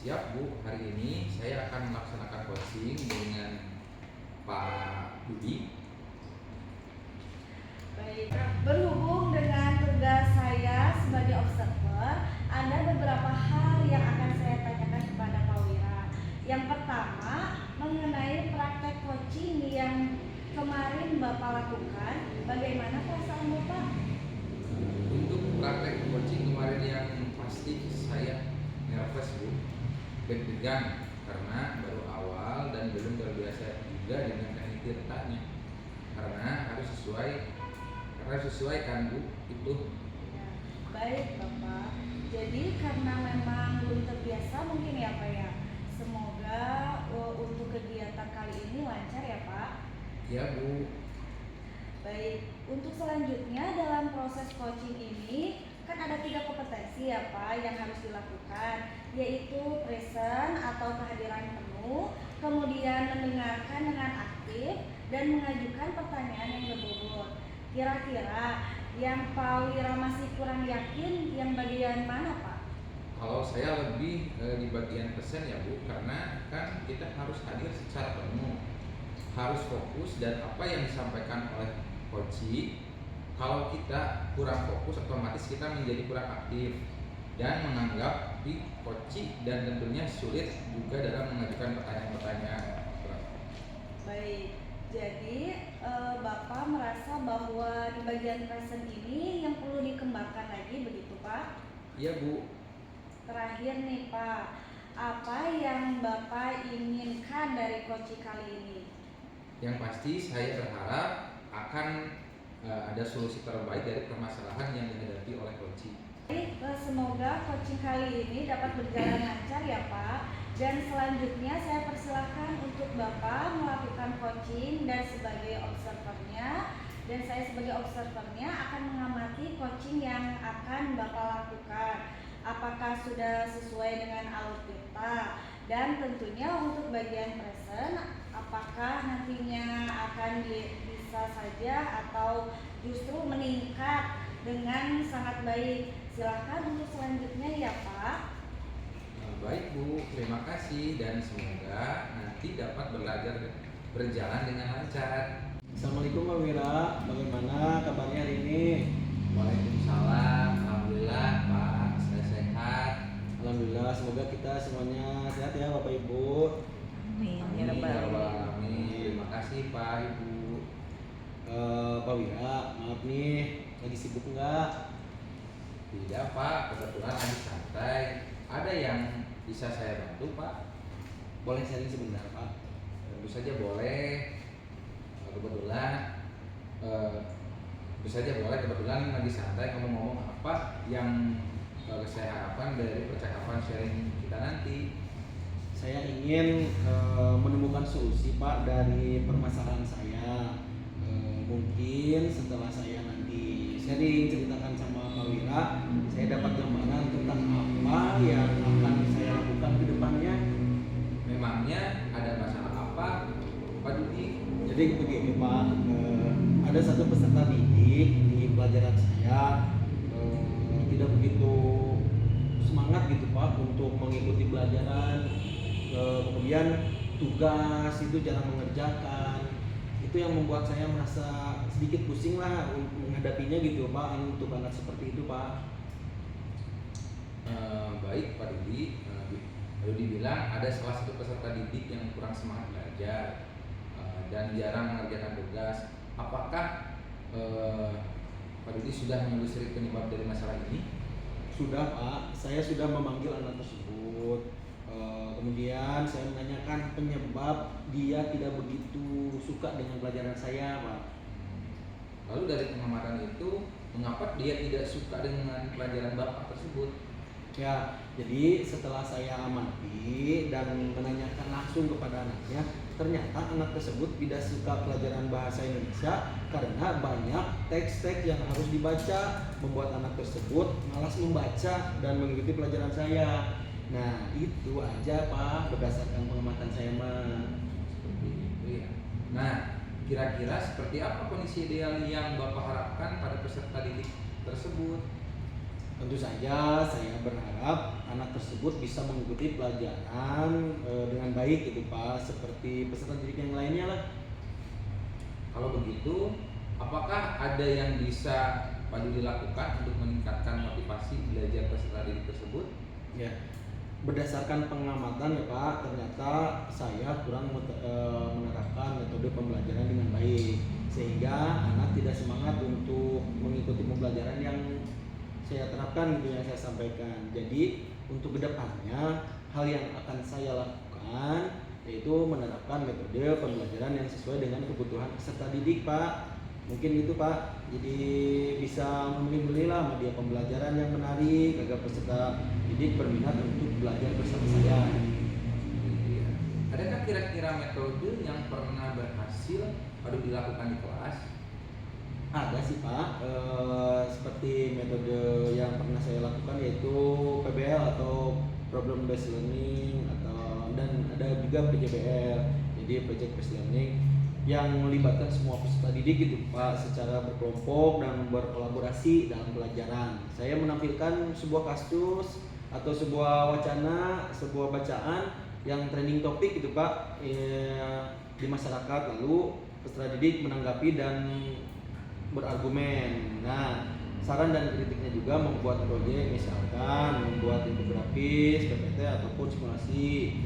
Siap Bu, hari ini saya akan melaksanakan coaching dengan Pak Budi. Baik, berhubung dengan tugas saya sebagai observer, ada beberapa hal yang akan saya tanyakan kepada Pak Wira. Yang pertama, mengenai praktek coaching yang kemarin Bapak lakukan, bagaimana perasaan Bapak? Untuk praktek coaching kemarin yang pasti saya nervous Bu, deg-degan karena baru awal dan belum terbiasa juga dengan teknik tirtanya. Karena harus sesuai kan Bu itu. Ya, baik Bapak. Jadi karena memang belum terbiasa mungkin ya Pak ya. Semoga untuk kegiatan kali ini lancar ya Pak. Ya Bu. Baik, untuk selanjutnya dalam proses coaching ini kan ada 3 kompetensi ya Pak yang harus dilakukan, yaitu present atau kehadiran penuh, kemudian mendengarkan dengan aktif, dan mengajukan pertanyaan yang berurut. Kira-kira yang Pak Wira masih kurang yakin yang bagian mana Pak? Kalau saya lebih di bagian pesen ya Bu, karena kan kita harus hadir secara penuh, harus fokus dan apa yang disampaikan oleh coach. Kalau kita kurang fokus, otomatis kita menjadi kurang aktif dan menganggap di coach dan tentunya sulit juga dalam mengajukan pertanyaan-pertanyaan. Baik, jadi Bapak merasa bahwa di bagian present ini yang perlu dikembangkan lagi begitu Pak? Iya Bu. Terakhir nih Pak, apa yang Bapak inginkan dari coaching kali ini? Yang pasti saya berharap akan ada solusi terbaik dari permasalahan yang dihadapi oleh coach. Baik, semoga coaching kali ini dapat berjalan lancar ya Pak. Dan selanjutnya saya persilahkan untuk Bapak melakukan coaching dan sebagai observernya. Dan saya sebagai observernya akan mengamati coaching yang akan Bapak lakukan. Apakah sudah sesuai dengan alur kita? Dan tentunya untuk bagian present, apakah nantinya akan bisa saja atau justru meningkat dengan sangat baik. Silahkan untuk selanjutnya ya Pak. Baik Bu, terima kasih dan semoga nanti dapat berjalan dengan lancar. Assalamualaikum Pak Wira, bagaimana kabarnya hari ini? Waalaikumsalam, alhamdulillah Pak, saya sehat. Alhamdulillah, semoga kita semuanya sehat ya Bapak Ibu. Amin. Amin ya rabbal alamin. Terima kasih Pak Ibu. Pak Wira, maaf nih, lagi sibuk nggak? Tidak Pak, kebetulan lagi santai. Ada yang bisa saya bantu Pak? Boleh sharing sebentar Pak? Tentu saja boleh. Kebetulan kebetulan lagi santai, ngomong-ngomong apa yang saya harapkan dari percakapan sharing kita nanti. Saya ingin menemukan solusi Pak dari permasalahan saya. Mungkin setelah saya nanti sharing ceritakan sama Pak Wira, saya dapat gambaran tentang apa yang akan saya lakukan ke depannya. Memangnya ada masalah apa Pak Dudi? Jadi begini Pak, ada satu peserta didik di pelajaran saya tidak begitu semangat gitu Pak untuk mengikuti pelajaran, kemudian tugas itu jarang mengerjakan. Itu yang membuat saya merasa sedikit pusing lah menghadapinya gitu Pak, untuk anak seperti itu Pak. Baik Pak Dudi, Pak Dudi bilang ada salah satu peserta didik yang kurang semangat belajar dan jarang mengerjakan tugas. Apakah Pak Dudi sudah menelusuri penyebab dari masalah ini? Sudah Pak, saya sudah memanggil anak tersebut. Kemudian saya menanyakan penyebab dia tidak begitu suka dengan pelajaran saya Pak. Lalu dari pengamatan itu, mengapa dia tidak suka dengan pelajaran Bapak tersebut? Ya, jadi setelah saya amati dan menanyakan langsung kepada anaknya, ternyata anak tersebut tidak suka pelajaran bahasa Indonesia karena banyak teks-teks yang harus dibaca, membuat anak tersebut malas membaca dan mengikuti pelajaran saya. Nah, itu aja Pak, berdasarkan pengamatan saya mah. Seperti itu ya. Nah, kira-kira seperti apa kondisi ideal yang Bapak harapkan pada peserta didik tersebut? Tentu saja saya berharap anak tersebut bisa mengikuti pelajaran dengan baik gitu Pak, seperti peserta didik yang lainnya lah. Kalau begitu, apakah ada yang bisa Pak Dudi lakukan untuk meningkatkan motivasi belajar peserta didik tersebut? Ya, berdasarkan pengamatan ya Pak, ternyata saya kurang menerapkan metode pembelajaran dengan baik, sehingga anak tidak semangat untuk mengikuti pembelajaran yang saya terapkan gitu, yang saya sampaikan. Jadi untuk kedepannya hal yang akan saya lakukan yaitu menerapkan metode pembelajaran yang sesuai dengan kebutuhan peserta didik Pak. Mungkin itu Pak, jadi bisa memilih-milih lah media pembelajaran yang menarik agar peserta didik berminat untuk belajar bersama saya. Iya. Adakah kira-kira metode yang pernah berhasil pada dilakukan di kelas? Ada sih Pak, seperti metode yang pernah saya lakukan yaitu PBL atau Problem Based Learning, dan ada juga PJBL, jadi Project Based Learning, yang melibatkan semua peserta didik gitu Pak, secara berkelompok dan berkolaborasi dalam pelajaran. Saya menampilkan sebuah kasus atau sebuah wacana, sebuah bacaan yang trending topik gitu Pak, di masyarakat, lalu peserta didik menanggapi dan berargumen. Nah, saran dan kritiknya juga membuat proyek, misalkan membuat infografis, PPT ataupun simulasi.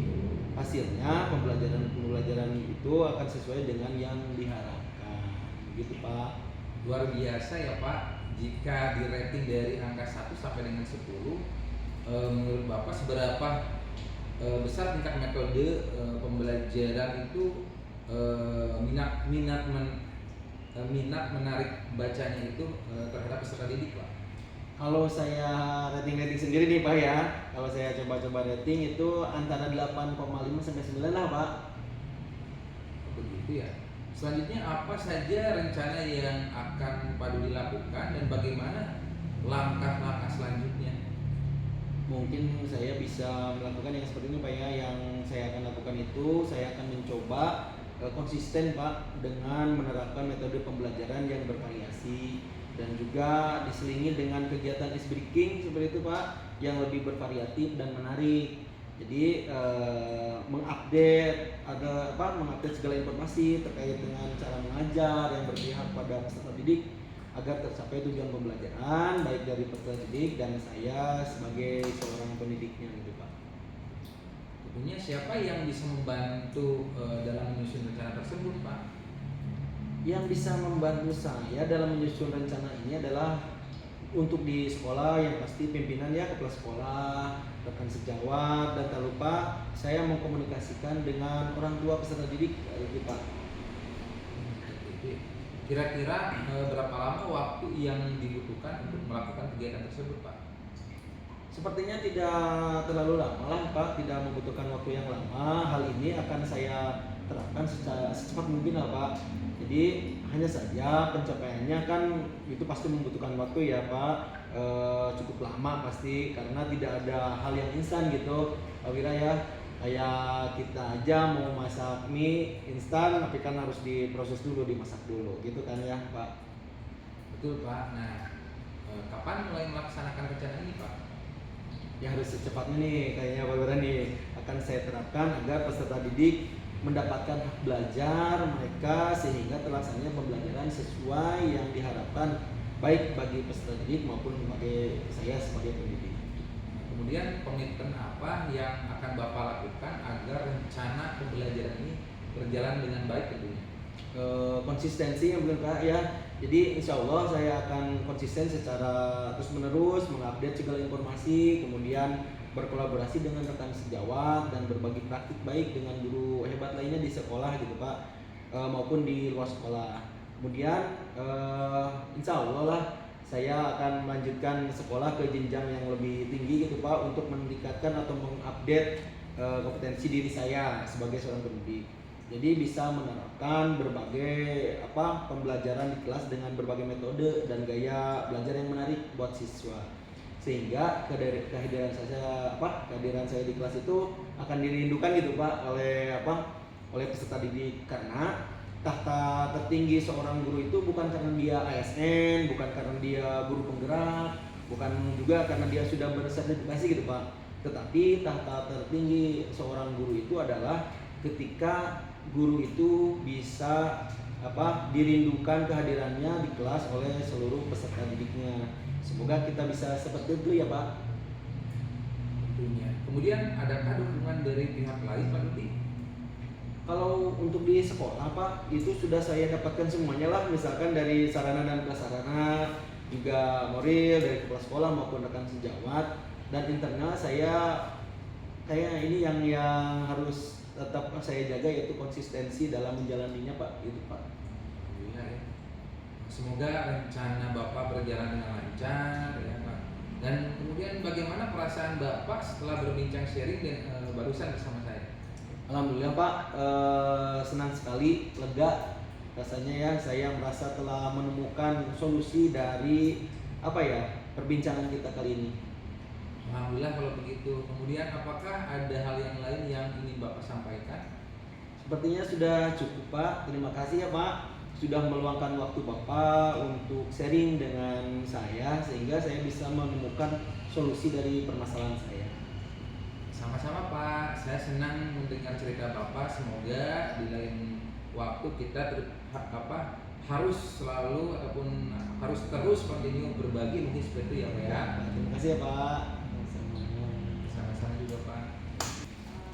Hasilnya pembelajaran itu akan sesuai dengan yang diharapkan. Gitu Pak. Luar biasa ya Pak. Jika di rating dari angka 1 sampai dengan 10, menurut Bapak seberapa besar tingkat metode pembelajaran itu minat menarik bacanya itu terhadap peserta didik Pak? Kalau saya rating sendiri nih Pak ya, kalau saya coba-coba rating itu antara 8,5 sampai 9 lah Pak. Begitu ya. Selanjutnya apa saja rencana yang akan Pak Dudi lakukan dan bagaimana langkah-langkah selanjutnya? Mungkin saya bisa melakukan yang seperti ini Pak ya. Yang saya akan lakukan itu, saya akan mencoba konsisten Pak dengan menerapkan metode pembelajaran yang bervariasi dan juga diselingi dengan kegiatan ice breaking seperti itu Pak, yang lebih bervariatif dan menarik. Jadi mengupdate segala informasi terkait dengan cara mengajar yang berpihak pada peserta didik agar tercapai tujuan pembelajaran baik dari peserta didik dan saya sebagai seorang pendidiknya gitu Pak. Tentunya siapa yang bisa membantu dalam menyusun rencana tersebut Pak? Yang bisa membantu saya dalam menyusun rencana ini adalah untuk di sekolah yang pasti pimpinan ya, kepala sekolah, rekan sejawat, dan tak lupa saya mengkomunikasikan dengan orang tua peserta didik gitu Pak. Kira-kira berapa lama waktu yang dibutuhkan untuk melakukan kegiatan tersebut Pak? Sepertinya tidak terlalu lama lah Pak, tidak membutuhkan waktu yang lama. Hal ini akan saya terapkan secepat mungkin lah Pak. Jadi hanya saja pencapaiannya kan itu pasti membutuhkan waktu ya Pak, cukup lama pasti karena tidak ada hal yang instan gitu Pak Wira ya. Kayak kita aja mau masak mie instan tapi kan harus diproses dulu, dimasak dulu gitu kan ya Pak. Betul Pak. Nah, kapan mulai melaksanakan rencana ini Pak? Ya harus secepatnya nih kayaknya Pak Wira nih akan saya terapkan agar peserta didik mendapatkan hak belajar mereka sehingga terlaksananya pembelajaran sesuai yang diharapkan baik bagi peserta didik maupun bagi saya sebagai pendidik. Kemudian komitmen apa yang akan Bapak lakukan agar rencana pembelajaran ini berjalan dengan baik tentunya? Konsistensi yang benar Pak ya. Jadi insya Allah saya akan konsisten secara terus menerus mengupdate segala informasi, kemudian berkolaborasi dengan rekan sejawat dan berbagi praktik baik dengan guru hebat lainnya di sekolah gitu Pak, maupun di luar sekolah. Kemudian insya Allah lah saya akan melanjutkan sekolah ke jenjang yang lebih tinggi gitu Pak untuk meningkatkan atau mengupdate kompetensi diri saya sebagai seorang pendidik. Jadi bisa menerapkan berbagai pembelajaran di kelas dengan berbagai metode dan gaya belajar yang menarik buat siswa. Sehingga kehadiran saya di kelas itu akan dirindukan gitu Pak oleh peserta didik, karena tahta tertinggi seorang guru itu bukan karena dia ASN, bukan karena dia guru penggerak, bukan juga karena dia sudah bersertifikasi gitu Pak, tetapi tahta tertinggi seorang guru itu adalah ketika guru itu bisa dirindukan kehadirannya di kelas oleh seluruh peserta didiknya. Semoga kita bisa seperti itu ya Pak. Tentunya. Kemudian adakah dukungan dari pihak lain Pak Dudi? Kalau untuk di sekolah Pak, itu sudah saya dapatkan semuanya lah, misalkan dari sarana dan prasarana, juga moral dari kepala sekolah maupun rekan sejawat, dan internal saya kayak ini yang harus tetap saya jaga, yaitu konsistensi dalam menjalaninya Pak, itu Pak. Alhamdulillah ya. Semoga rencana Bapak berjalan dengan lancar ya Pak. Dan kemudian bagaimana perasaan Bapak setelah berbincang sharing dan barusan bersama saya? Alhamdulillah Pak, senang sekali, lega rasanya ya, saya merasa telah menemukan solusi dari perbincangan kita kali ini. Alhamdulillah kalau begitu. Kemudian apakah ada hal yang lain yang ingin Bapak sampaikan? Sepertinya sudah cukup Pak, terima kasih ya Pak sudah meluangkan waktu Bapak untuk sharing dengan saya sehingga saya bisa menemukan solusi dari permasalahan saya. Sama-sama Pak, saya senang mendengar cerita Bapak. Semoga di lain waktu kita harus selalu ataupun harus terus continue berbagi, mungkin seperti itu ya Pak ya. Terima kasih ya Pak. Sama-sama juga Pak.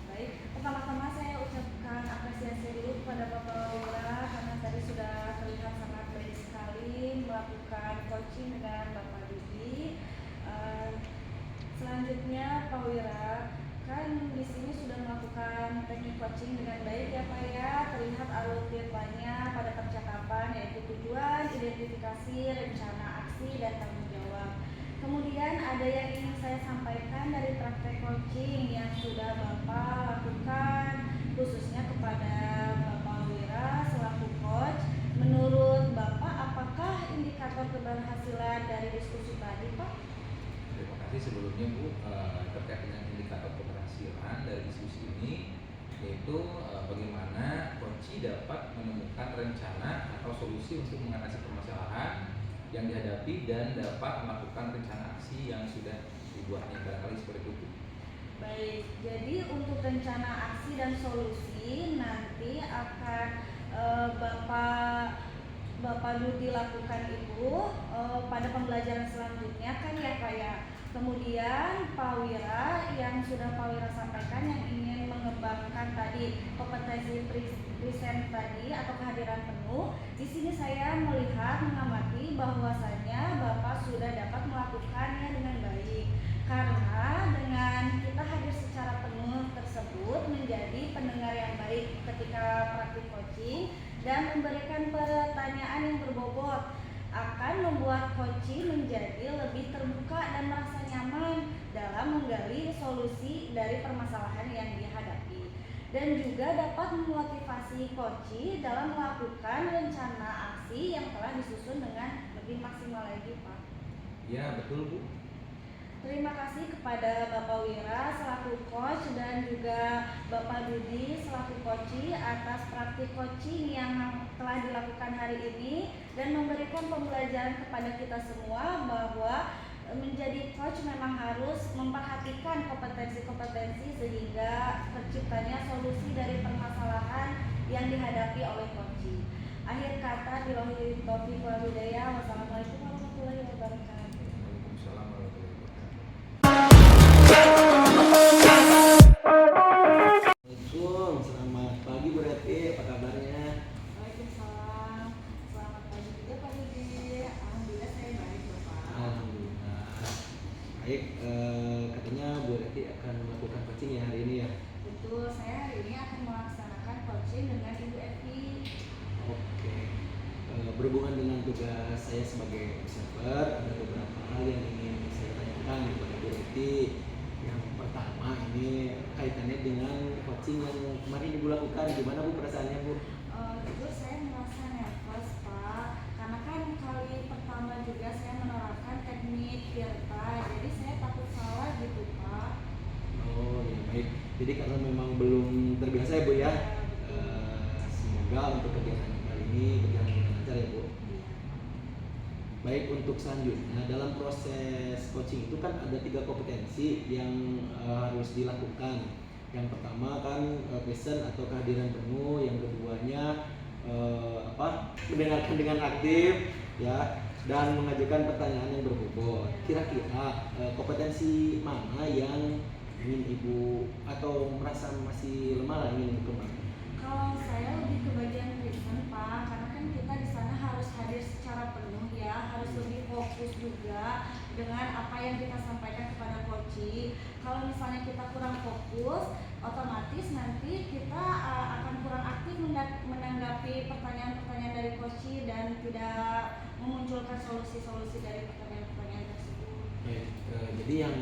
Baik, pertama-tama saya ucapkan apresiasi dulu kepada Bapak Wira karena tadi sudah terlihat sangat baik sekali melakukan coaching dengan Bapak Dudi. Selanjutnya Pak Wira, kan di sini sudah melakukan teknik coaching dengan baik ya Pak ya, terlihat alur depannya pada percakapan yaitu tujuan, identifikasi, rencana aksi, dan tanggung jawab. Kemudian ada yang ingin saya sampaikan dari praktek coaching yang sudah Bapak lakukan khususnya kepada Bapak Wira selaku coach. Menurut Bapak apakah indikator keberhasilan dari diskusi tadi Pak? Terima kasih sebelumnya Bu, terkait dengan indikator keberhasilan dari diskusi ini, yaitu bagaimana coach dapat menemukan rencana atau solusi untuk mengatasi permasalahan yang dihadapi dan dapat melakukan rencana aksi yang sudah dibuatnya, barangkali seperti itu. Baik, jadi untuk rencana aksi dan solusi nanti akan Bapak Dudi lakukan itu pada pembelajaran selanjutnya kan ya Pak ya. Kemudian Pak Wira yang sudah Pak Wira sampaikan yang ingin mengembangkan tadi kompetensi present tadi atau kehadiran penuh. Di sini saya melihat mengamati bahwasanya Bapak sudah dapat melakukannya dengan baik. Karena dengan kita hadir secara penuh tersebut menjadi pendengar yang baik ketika praktik coaching dan memberikan pertanyaan yang berbobot akan membuat coaching menjadi lebih terbuka dan merasa nyaman dalam menggali solusi dari permasalahan yang dihadapi, dan juga dapat memotivasi coaching dalam melakukan rencana aksi yang telah disusun dengan lebih maksimal lagi Pak. Ya betul Bu. Terima kasih kepada Bapak Wira selaku coach dan juga Bapak Dudi selaku coach atas praktik coaching yang telah dilakukan hari ini dan memberikan pembelajaran kepada kita semua bahwa menjadi coach memang harus memperhatikan kompetensi-kompetensi sehingga terciptanya solusi dari permasalahan yang dihadapi oleh coach. Akhir kata, billahi taufiq wal hidayah. Wassalamualaikum warahmatullahi wabarakatuh. Waalaikumsalam warahmatullahi wabarakatuh. Assalamualaikum, selamat pagi Bu Reti, apa kabarnya? Waalaikumsalam. Selamat pagi juga Pak Dudi. Alhamdulillah saya baik Bapak. Alhamdulillah. Baik, katanya Bu Reti akan melakukan coaching ya hari ini ya? Betul, saya hari ini akan melaksanakan coaching dengan Ibu Evi. Oke. Berhubungan dengan tugas saya sebagai observer, ada beberapa hal yang ingin saya tanyakan kepada Bu Reti. Yang pertama ini kaitannya dengan coaching yang kemarin Ibu lakukan, gimana Bu perasaannya Bu? Jujur saya merasa nervous Pak, karena kan kali pertama juga saya menerapkan teknik Tirta, jadi saya takut salah gitu Pak. Oh ya baik, jadi karena memang belum terbiasa ya Bu ya, semoga untuk kegiatan kali ini berjalan dengan lancar ya Bu. Iya. Baik, untuk selanjutnya dalam proses coaching itu kan ada 3 kompetensi yang harus dilakukan. Yang pertama kan passion atau kehadiran penuh, yang keduanya mendengarkan dengan aktif ya, dan mengajukan pertanyaan yang berbobot. Kira-kira kompetensi mana yang ingin ibu atau merasa masih lemah lah ingin dikembangkan? Kalau saya lebih ke bagian present Pak, karena kan kita di sana harus hadir secara penuh ya, harus lebih fokus juga dengan apa yang kita sampaikan kepada coach. Kalau misalnya kita kurang fokus, otomatis nanti kita akan kurang aktif menanggapi pertanyaan-pertanyaan dari coach dan tidak memunculkan solusi-solusi dari pertanyaan-pertanyaan tersebut. Baik, jadi yang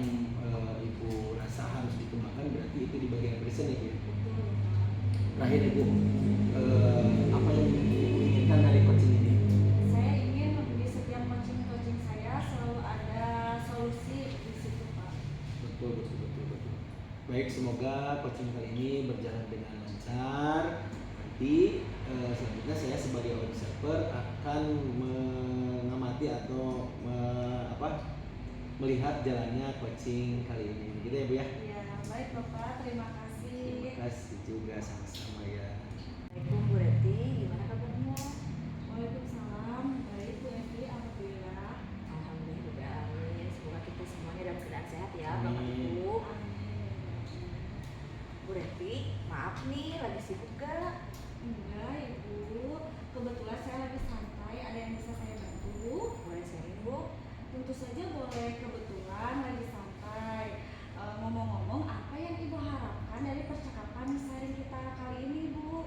ibu rasa harus dikembangkan berarti itu di bagian present ya, Bu? Betul. Terakhir ibu, apa yang ibu inginkan dari coaching ini? Saya ingin di setiap coaching saya selalu ada solusi di situ Pak. Betul. Baik, semoga coaching kali ini berjalan dengan lancar. Nanti selanjutnya saya sebagai observer akan mengamati atau melihat jalannya coaching kali ini. Gitu ya Bu ya? Ya, baik Bapak, terima kasih. Terima kasih juga, sama-sama ya. Assalamualaikum Bu Reti, gimana kabarnya? Waalaikumsalam, baik Bu Evi, alhamdulillah. Alhamdulillah, amin. Semoga kita semuanya dalam keadaan sehat ya, Amin. Bapak Ibu. Amin. Bu Reti, maaf nih, lagi sibuk gak? Enggak Ibu, kebetulan saya lagi santai, ada yang bisa saya bantu? Boleh sharing Bu? Tentu saja boleh, kebetulan lagi santai. Ngomong-ngomong, apa yang Ibu harapkan dari percakapan sharing kita kali ini Bu?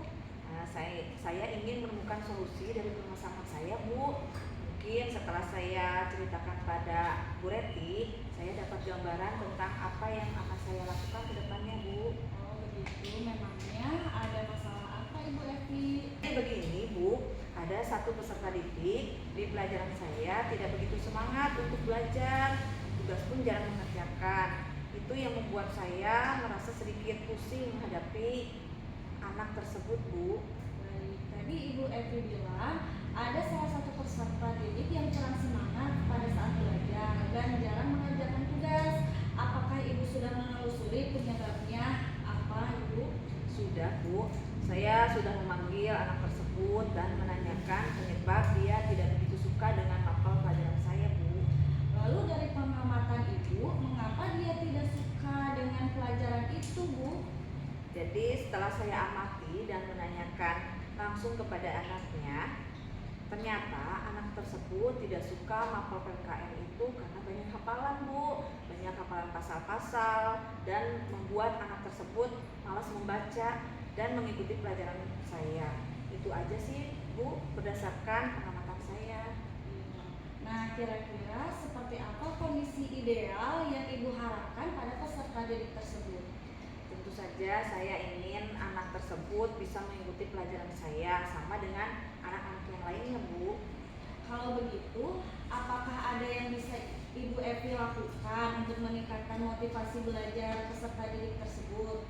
Nah, saya ingin menemukan solusi dari permasalahan saya Bu. Mungkin setelah saya ceritakan pada Bu Reti, saya dapat gambaran tentang apa yang akan saya lakukan ke depannya Bu. Oh begitu, memangnya ada masalah apa Ibu Evi? Begini Bu, ada satu peserta didik di pelajaran saya tidak begitu semangat untuk belajar, tugas pun jarang mengerjakan. Itu yang membuat saya merasa sedikit pusing menghadapi anak tersebut Bu. Baik, tadi Ibu Evi bilang ada salah satu peserta didik yang kurang semangat pada saat belajar dan jarang mengerjakan tugas. Apakah Ibu sudah menelusuri penyebabnya apa Ibu? Sudah Bu, saya sudah memanggil anak tersebut dan menanyakan penyebab dia tidak begitu suka dengan mapel pelajaran saya Bu. Lalu dari pengamatan Ibu, mengapa dia tidak suka dengan pelajaran itu Bu? Jadi setelah saya amati dan menanyakan langsung kepada anaknya, ternyata anak tersebut tidak suka mapel PKN itu karena banyak hafalan Bu, banyak hafalan pasal-pasal dan membuat anak tersebut malas membaca dan mengikuti pelajaran saya. Itu aja sih Bu, berdasarkan pengamatan saya. Nah, kira-kira seperti apa kondisi ideal yang Ibu harapkan pada peserta didik tersebut? Tentu saja saya ingin anak tersebut bisa mengikuti pelajaran saya sama dengan anak-anak yang lainnya Bu. Kalau begitu, apakah ada yang bisa Ibu Evi lakukan untuk meningkatkan motivasi belajar peserta didik tersebut?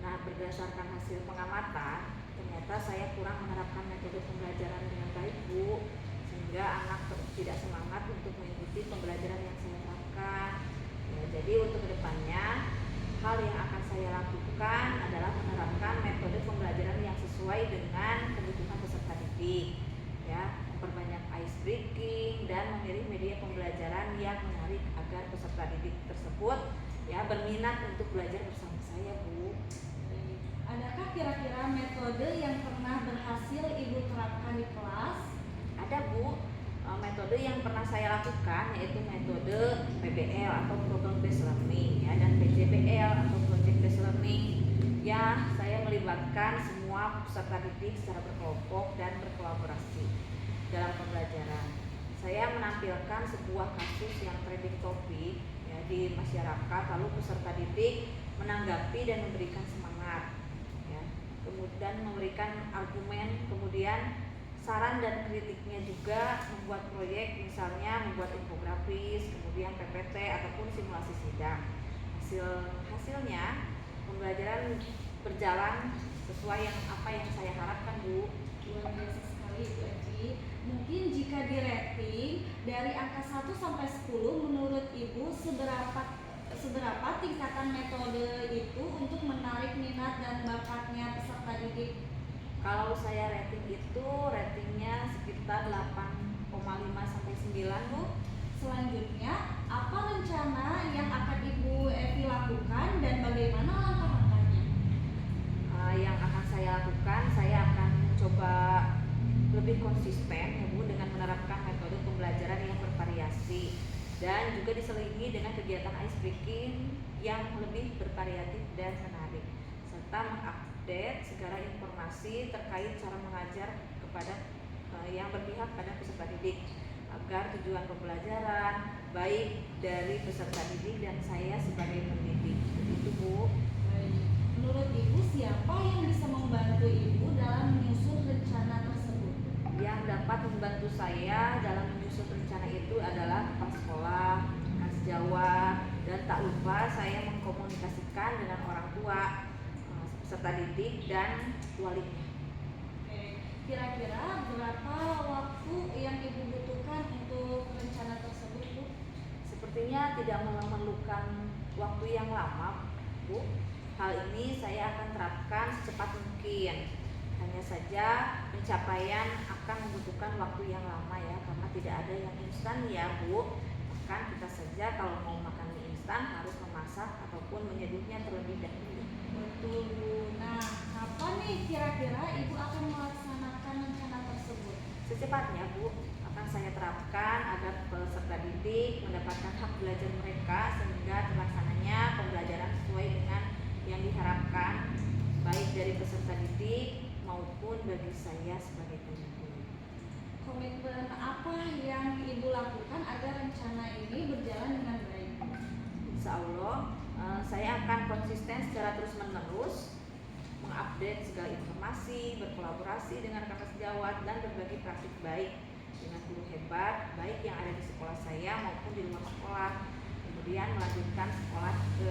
Nah, berdasarkan hasil pengamatan, ternyata saya kurang menerapkan metode pembelajaran dengan baik Bu, sehingga anak tidak semangat untuk mengikuti pembelajaran yang saya terapkan. Ya, jadi untuk kedepannya, hal yang akan saya lakukan adalah menerapkan metode pembelajaran yang sesuai dengan kebutuhan peserta didik, ya, memperbanyak ice breaking dan memilih media pembelajaran yang menarik agar peserta didik tersebut ya berminat untuk belajar bersama saya Bu. Adakah kira-kira metode yang pernah berhasil Ibu terapkan di kelas? Ada Bu, metode yang pernah saya lakukan yaitu metode PBL atau Problem Based Learning ya, dan PJBL atau Project Based Learning. Ya, saya melibatkan semua peserta didik secara berkelompok dan berkolaborasi dalam pembelajaran. Saya menampilkan sebuah kasus yang trending topik ya, di masyarakat, lalu peserta didik menanggapi dan memberikan semangat ya, kemudian memberikan argumen, kemudian saran dan kritiknya juga, membuat proyek misalnya membuat infografis, kemudian PPT ataupun simulasi sidang. Hasilnya pembelajaran berjalan sesuai apa yang saya harapkan Bu. Luar biasa sekali Ibu Evi. Mungkin jika di rating dari angka 1 sampai 10 menurut Ibu seberapa tingkatan metode itu untuk menarik minat dan bakatnya peserta didik? Kalau saya rating itu ratingnya sekitar 8,5 sampai 9 Bu. Selanjutnya, apa rencana yang akan Ibu Evi lakukan dan bagaimana langkah-langkahnya? Yang akan saya lakukan, saya akan coba lebih konsisten ya Bu dengan menerapkan metode pembelajaran yang bervariasi dan juga diselingi dengan kegiatan ice breaking yang lebih bervariatif dan menarik, serta mengupdate segala informasi terkait cara mengajar kepada yang berpihak pada peserta didik agar tujuan pembelajaran baik dari peserta didik dan saya sebagai pendidik. Begitu Bu. Menurut Ibu, siapa yang bisa membantu Ibu dalam menyusun rencana tersebut? Yang dapat membantu saya dalam menyusun rencana itu adalah kepala sekolah, kasjawat, dan tak lupa saya mengkomunikasikan dengan orang tua, peserta didik, dan walinya. Kira-kira berapa waktu yang Ibu butuhkan untuk rencana tersebut, Bu? Sepertinya tidak memerlukan waktu yang lama, Bu. Hal ini saya akan terapkan secepat mungkin. Hanya saja pencapaian akan membutuhkan waktu yang lama ya, karena tidak ada yang instan ya Bu. Bahkan kita saja kalau mau makan mie instan harus memasak ataupun menyeduhnya terlebih dahulu. Betul, Bu. Nah, kapan nih kira-kira Ibu akan melaksanakan rencana tersebut? Secepatnya Bu, akan saya terapkan agar peserta didik mendapatkan hak belajar mereka sehingga terlaksananya pembelajaran sesuai dengan yang diharapkan baik dari peserta didik maupun bagi saya sebagai pendidik. Komitmen apa yang Ibu lakukan agar rencana ini berjalan dengan baik? Insya Allah saya akan konsisten secara terus-menerus mengupdate segala informasi, berkolaborasi dengan rekan sejawat dan berbagi praktik baik dengan guru hebat baik yang ada di sekolah saya maupun di luar sekolah. Kemudian melanjutkan sekolah ke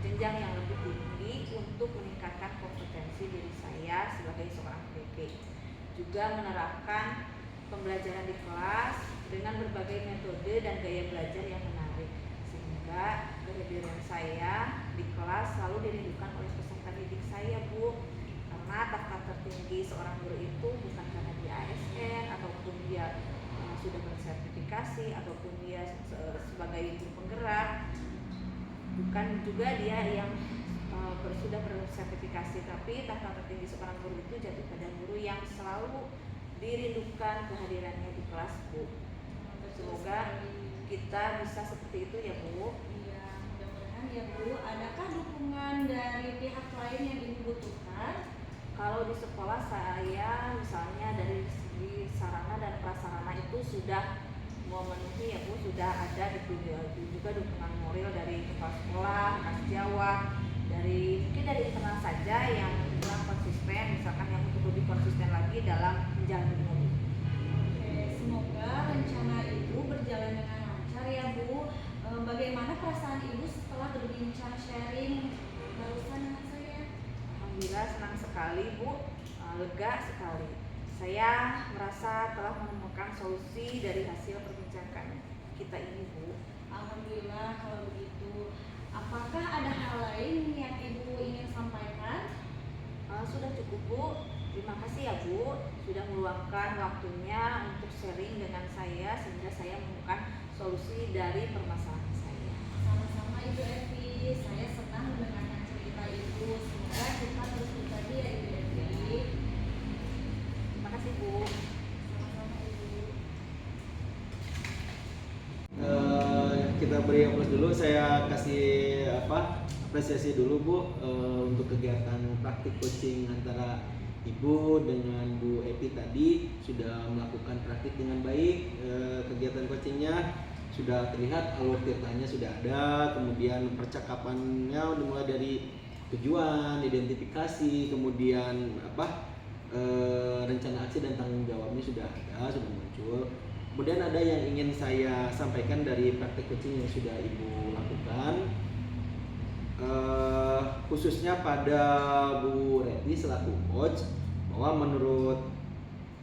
jenjang yang lebih tinggi untuk meningkatkan kompetensi diri saya sebagai seorang pendidik. Juga menerapkan pembelajaran di kelas dengan berbagai metode dan gaya belajar yang menarik sehingga kehadiran saya di kelas selalu dirindukan oleh peserta didik saya Bu. Karena tahta tertinggi seorang guru itu bukan karena dia ASN ataupun dia sudah bersertifikasi ataupun dia sebagai guru penggerak, bukan juga dia yang sudah bersertifikasi, tapi tahta tertinggi seorang guru itu jatuh pada guru yang selalu dirindukan kehadirannya di kelas Bu. Semoga kita bisa seperti itu ya Bu. Iya, mudah-mudahan ya Bu. Adakah dukungan dari pihak lain yang Ibu butuhkan? Kalau di sekolah saya misalnya dari segi sarana dan prasarana itu sudah memenuhi ya Bu, sudah ada itu juga dukungan moral dari kepala sekolah, kasjawat, mungkin dari internal saja yang kurang konsisten, misalkan yang untuk lebih konsisten lagi dalam menjalani murid. Oke, semoga rencana Ibu berjalan dengan lancar ya Bu. Bagaimana perasaan Ibu setelah berbincang sharing barusan dengan saya? Alhamdulillah senang sekali Bu, lega sekali. Saya merasa telah menemukan solusi dari hasil perbincangan kita ini Bu. Alhamdulillah kalau begitu. Apakah ada hal lain yang Ibu ingin sampaikan? Sudah cukup Bu. Terima kasih ya Bu sudah meluangkan waktunya untuk sharing dengan saya sehingga saya menemukan solusi dari permasalahan saya. Sama-sama Ibu Evi, saya senang mendengarkan cerita Ibu. Semoga kita terus berbagi ya Ibu Evi. Terima kasih Bu. Sama-sama Ibu. Kita beri aplaus dulu. Saya kasih apresiasi dulu Bu untuk kegiatan praktik coaching antara Ibu dengan Bu Evi tadi sudah melakukan praktik dengan baik. Kegiatan coachingnya sudah terlihat, alur ceritanya sudah ada, kemudian percakapannya udah mulai dari tujuan, identifikasi, kemudian rencana aksi dan tanggung jawabnya sudah ada, sudah muncul. Kemudian ada yang ingin saya sampaikan dari praktik coaching yang sudah Ibu lakukan, khususnya pada Bu Reti selaku coach, bahwa menurut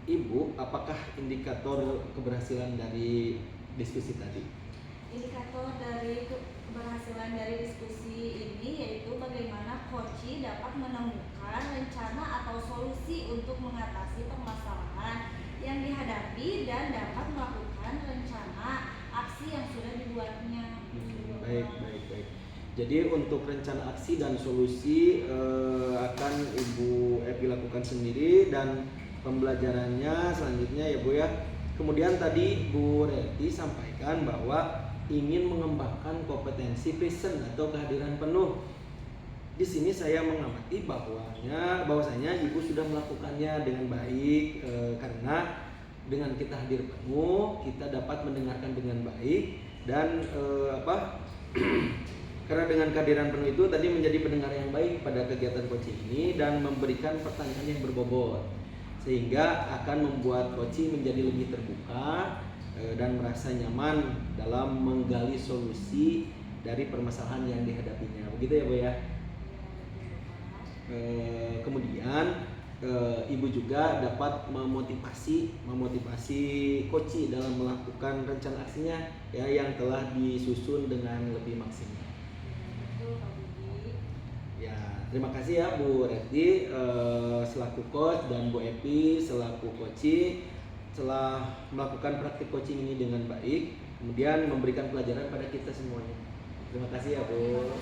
Ibu, apakah indikator keberhasilan dari diskusi tadi? Indikator dari keberhasilan dari diskusi ini yaitu bagaimana coach dapat menemukan rencana atau solusi untuk mengatasi permasalahan yang dihadapi dan dapat melakukan rencana aksi yang sudah dibuatnya. Baik. Jadi untuk rencana aksi dan solusi akan Ibu Epi lakukan sendiri, dan pembelajarannya selanjutnya ya Bu ya. Kemudian tadi Bu Reti sampaikan bahwa ingin mengembangkan kompetensi passion atau kehadiran penuh. Di sini saya mengamati bahwasanya Ibu sudah melakukannya dengan baik, karena dengan kita hadir penuh, kita dapat mendengarkan dengan baik dan karena dengan kehadiran penuh itu tadi menjadi pendengar yang baik pada kegiatan coaching ini dan memberikan pertanyaan yang berbobot, sehingga akan membuat coaching menjadi lebih terbuka dan merasa nyaman dalam menggali solusi dari permasalahan yang dihadapinya. Begitu ya Bu ya. Kemudian Ibu juga dapat memotivasi coach dalam melakukan rencana aksinya ya yang telah disusun dengan lebih maksimal. Ya, terima kasih ya Bu Reti selaku coach dan Bu Epi selaku coach telah melakukan praktik coaching ini dengan baik, kemudian memberikan pelajaran pada kita semuanya. Terima kasih ya Bu.